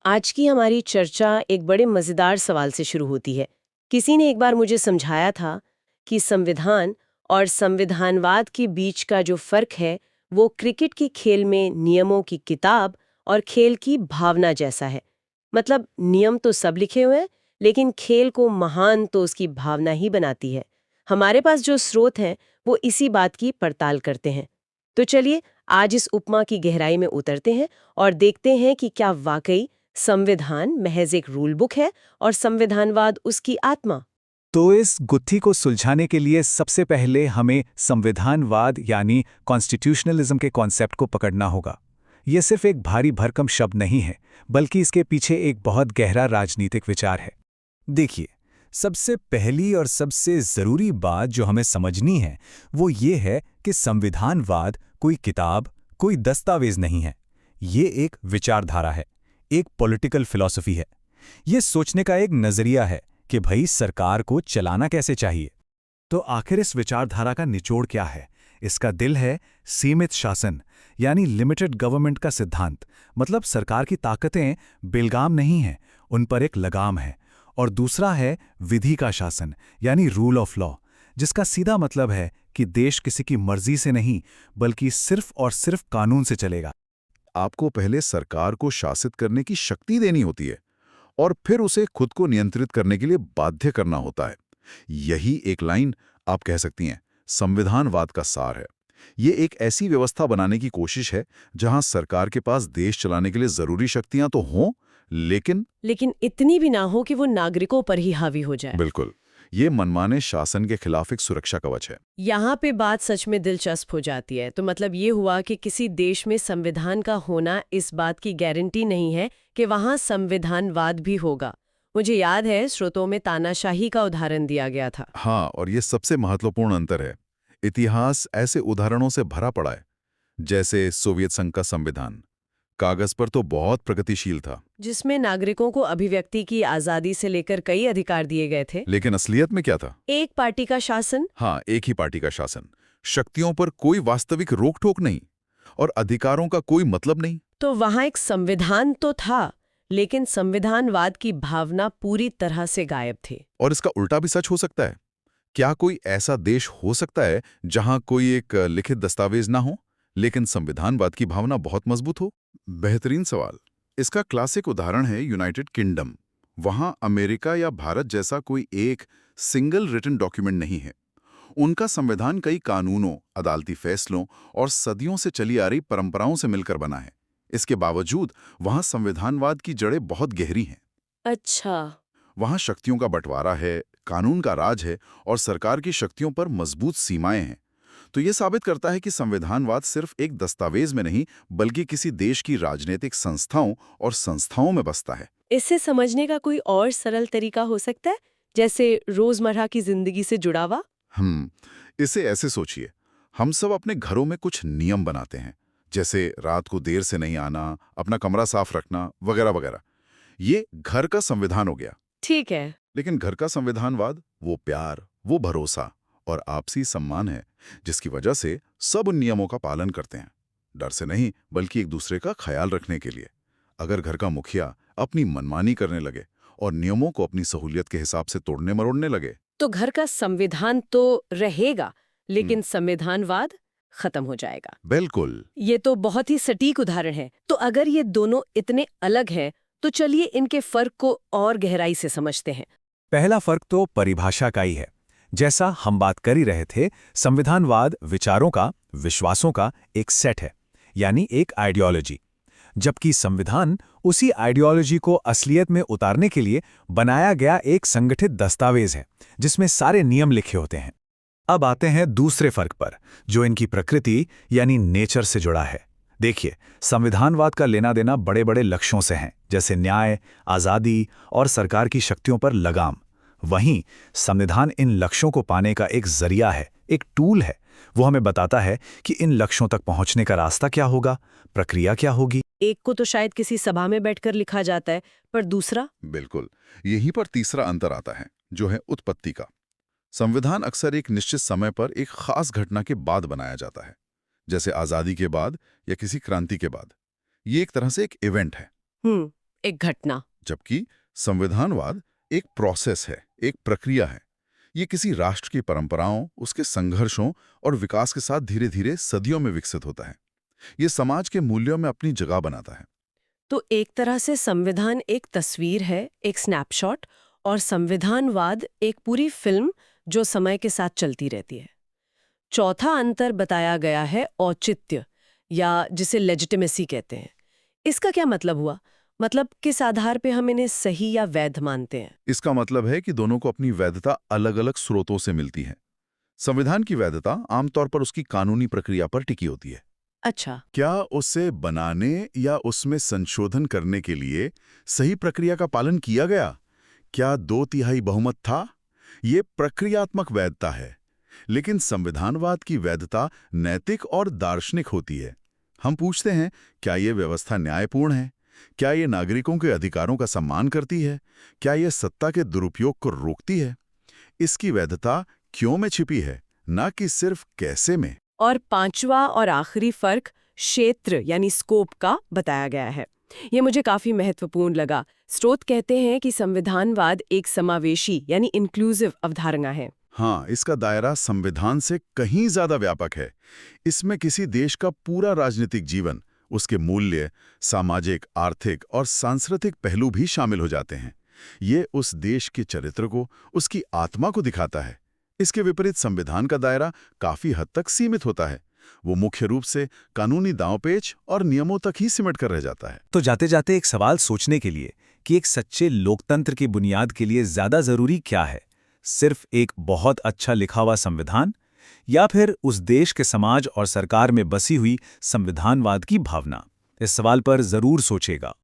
आज की हमारी चर्चा एक बड़े मज़ेदार सवाल से शुरू होती है। किसी ने एक बार मुझे समझाया था कि संविधान और संविधानवाद के बीच का जो फ़र्क है, वो क्रिकेट के खेल में नियमों की किताब और खेल की भावना जैसा है। मतलब नियम तो सब लिखे हुए हैं, लेकिन खेल को महान तो उसकी भावना ही बनाती है। हमारे पास जो स्रोत हैं, वो इसी बात की पड़ताल करते हैं। तो चलिए, आज इस उपमा की गहराई में उतरते हैं और देखते हैं कि क्या वाकई संविधान महज एक रूल बुक है और संविधानवाद उसकी आत्मा। तो इस गुत्थी को सुलझाने के लिए सबसे पहले हमें संविधानवाद यानी कॉन्स्टिट्यूशनलिज्म के कॉन्सेप्ट को पकड़ना होगा। ये सिर्फ एक भारी भरकम शब्द नहीं है, बल्कि इसके पीछे एक बहुत गहरा राजनीतिक विचार है। देखिए, सबसे पहली और सबसे ज़रूरी बात जो हमें समझनी है, वो ये है कि संविधानवाद कोई किताब, कोई दस्तावेज नहीं है। ये एक विचारधारा है, एक पॉलिटिकल फिलॉसफी है। ये सोचने का एक नज़रिया है कि भाई सरकार को चलाना कैसे चाहिए। तो आखिर इस विचारधारा का निचोड़ क्या है? इसका दिल है सीमित शासन, यानी लिमिटेड गवर्नमेंट का सिद्धांत। मतलब सरकार की ताकतें बेलगाम नहीं हैं, उन पर एक लगाम है। और दूसरा है विधि का शासन, यानी रूल ऑफ लॉ, जिसका सीधा मतलब है कि देश किसी की मर्जी से नहीं, बल्कि सिर्फ और सिर्फ कानून से चलेगा। आपको पहले सरकार को शासित करने की शक्ति देनी होती है और फिर उसे खुद को नियंत्रित करने के लिए बाध्य करना होता है। यही एक लाइन आप कह सकती हैं संविधानवाद का सार है। ये एक ऐसी व्यवस्था बनाने की कोशिश है जहां सरकार के पास देश चलाने के लिए जरूरी शक्तियां तो हों, लेकिन इतनी भी ना हो कि वो नागरिकों पर ही हावी हो जाए। बिल्कुल, ये मनमाने शासन के खिलाफ एक सुरक्षा कवच है। यहाँ पे बात सच में दिलचस्प हो जाती है। तो मतलब ये हुआ कि किसी देश में संविधान का होना इस बात की गारंटी नहीं है कि वहाँ संविधानवाद भी होगा। मुझे याद है स्रोतों में तानाशाही का उदाहरण दिया गया था। हाँ, और ये सबसे महत्वपूर्ण अंतर है। इतिहास ऐसे उदाहरणों से भरा पड़ा है, जैसे सोवियत संघ का संविधान कागज पर तो बहुत प्रगतिशील था, जिसमें नागरिकों को अभिव्यक्ति की आजादी से लेकर कई अधिकार दिए गए थे। लेकिन असलियत में क्या था? एक पार्टी का शासन। हाँ, एक ही पार्टी का शासन, शक्तियों पर कोई वास्तविक रोक-टोक नहीं और अधिकारों का कोई मतलब नहीं। तो वहाँ एक संविधान तो था, लेकिन संविधानवाद की भावना पूरी तरह से गायब थी। और इसका उल्टा भी सच हो सकता है। क्या कोई ऐसा देश हो सकता है जहां कोई एक लिखित दस्तावेज ना हो, लेकिन संविधानवाद की भावना बहुत मजबूत हो? बेहतरीन सवाल। इसका क्लासिक उदाहरण है यूनाइटेड किंगडम। वहां अमेरिका या भारत जैसा कोई एक सिंगल रिटन डॉक्यूमेंट नहीं है। उनका संविधान कई कानूनों, अदालती फैसलों और सदियों से चली आ रही परंपराओं से मिलकर बना है। इसके बावजूद वहां संविधानवाद की जड़ें बहुत गहरी हैं। अच्छा। वहां शक्तियों का बंटवारा है, कानून का राज है और सरकार की शक्तियों पर मजबूत सीमाएं हैं। तो ये साबित करता है कि संविधानवाद सिर्फ एक दस्तावेज में नहीं, बल्कि किसी देश की राजनीतिक संस्थाओं में बसता है। इसे समझने का कोई और सरल तरीका हो सकता है, जैसे रोजमर्रा की जिंदगी से जुड़ा हुआ? इसे ऐसे सोचिए, हम सब अपने घरों में कुछ नियम बनाते हैं, जैसे रात को देर से नहीं आना, अपना कमरा साफ रखना, वगैरह वगैरह। ये घर का संविधान हो गया। ठीक है। लेकिन घर का संविधानवाद वो प्यार, वो भरोसा और आपसी सम्मान है, जिसकी वजह से सब उन नियमों का पालन करते हैं, डर से नहीं, बल्कि एक दूसरे का ख्याल रखने के लिए। अगर घर का मुखिया अपनी मनमानी करने लगे और नियमों को अपनी सहूलियत के हिसाब से तोड़ने मरोड़ने लगे, तो घर का संविधान तो रहेगा, लेकिन संविधानवाद खत्म हो जाएगा। बिल्कुल। ये तो बहुत ही सटीक उदाहरण है। तो अगर ये दोनों इतने अलग हैं, तो चलिए इनके फर्क को और गहराई से समझते हैं। पहला फर्क तो परिभाषा का ही है। जैसा हम बात कर ही रहे थे, संविधानवाद विचारों का, विश्वासों का एक सेट है, यानी एक आइडियोलॉजी। जबकि संविधान उसी आइडियोलॉजी को असलियत में उतारने के लिए बनाया गया एक संगठित दस्तावेज है, जिसमें सारे नियम लिखे होते हैं। अब आते हैं दूसरे फर्क पर, जो इनकी प्रकृति यानी नेचर से जुड़ा है। देखिए, संविधानवाद का लेना देना बड़े बड़े लक्ष्यों से हैं, जैसे न्याय, आज़ादी और सरकार की शक्तियों पर लगाम। वहीं संविधान इन लक्ष्यों को पाने का एक जरिया है, एक टूल है। वो हमें बताता है कि इन लक्ष्यों तक पहुंचने का रास्ता क्या होगा, प्रक्रिया क्या होगी। एक को तो शायद किसी सभा में बैठकर लिखा जाता है, पर दूसरा? बिल्कुल, यहीं पर तीसरा अंतर आता है, जो है उत्पत्ति का। संविधान अक्सर एक निश्चित समय पर एक खास घटना के बाद बनाया जाता है, जैसे आज़ादी के बाद या किसी क्रांति के बाद। ये एक तरह से एक इवेंट है। एक घटना। जबकि संविधानवाद एक प्रोसेस है, एक प्रक्रिया है। ये किसी राष्ट्र की परंपराओं, उसके संघर्षों और विकास के साथ धीरे धीरे सदियों में विकसित होता है। ये समाज के मूल्यों में अपनी जगह बनाता है। तो एक तरह से संविधान एक तस्वीर है, एक स्नैपशॉट, और संविधानवाद एक पूरी फिल्म जो समय के साथ चलती रहती है। चौथा अंतर बताया गया है औचित्य, या जिसे लेजिटिमेसी कहते हैं। इसका क्या मतलब हुआ? मतलब किस आधार पे हम इन्हें सही या वैध मानते हैं? इसका मतलब है कि दोनों को अपनी वैधता अलग-अलग स्रोतों से मिलती है। संविधान की वैधता आमतौर पर उसकी कानूनी प्रक्रिया पर टिकी होती है। अच्छा। क्या उसे बनाने या उसमें संशोधन करने के लिए सही प्रक्रिया का पालन किया गया? क्या 2/3 बहुमत था? ये प्रक्रियात्मक वैधता है। लेकिन संविधानवाद की वैधता नैतिक और दार्शनिक होती है। हम पूछते हैं, क्या ये व्यवस्था न्यायपूर्ण है? क्या ये नागरिकों के अधिकारों का सम्मान करती है? क्या ये सत्ता के दुरुपयोग को रोकती है? इसकी वैधता क्यों में छिपी है, ना कि सिर्फ कैसे में। और पांचवा और आखिरी फर्क क्षेत्र यानी स्कोप का बताया गया है। ये मुझे काफी महत्वपूर्ण लगा। स्रोत कहते हैं कि संविधानवाद एक समावेशी यानी इंक्लूसिव अवधारणा है। हाँ, इसका दायरा संविधान से कहीं ज्यादा व्यापक है। इसमें किसी देश का पूरा राजनीतिक जीवन, उसके मूल्य, सामाजिक, आर्थिक और सांस्कृतिक पहलू भी शामिल हो जाते हैं। ये उस देश के चरित्र को, उसकी आत्मा को दिखाता है। इसके विपरीत संविधान का दायरा काफी हद तक सीमित होता है। वो मुख्य रूप से कानूनी दांवपेच और नियमों तक ही सिमट कर रह जाता है। तो जाते जाते एक सवाल सोचने के लिए कि एक सच्चे लोकतंत्र की बुनियाद के लिए ज्यादा जरूरी क्या है? सिर्फ एक बहुत अच्छा लिखा हुआ संविधान, या फिर उस देश के समाज और सरकार में बसी हुई संविधानवाद की भावना? इस सवाल पर जरूर सोचेगा।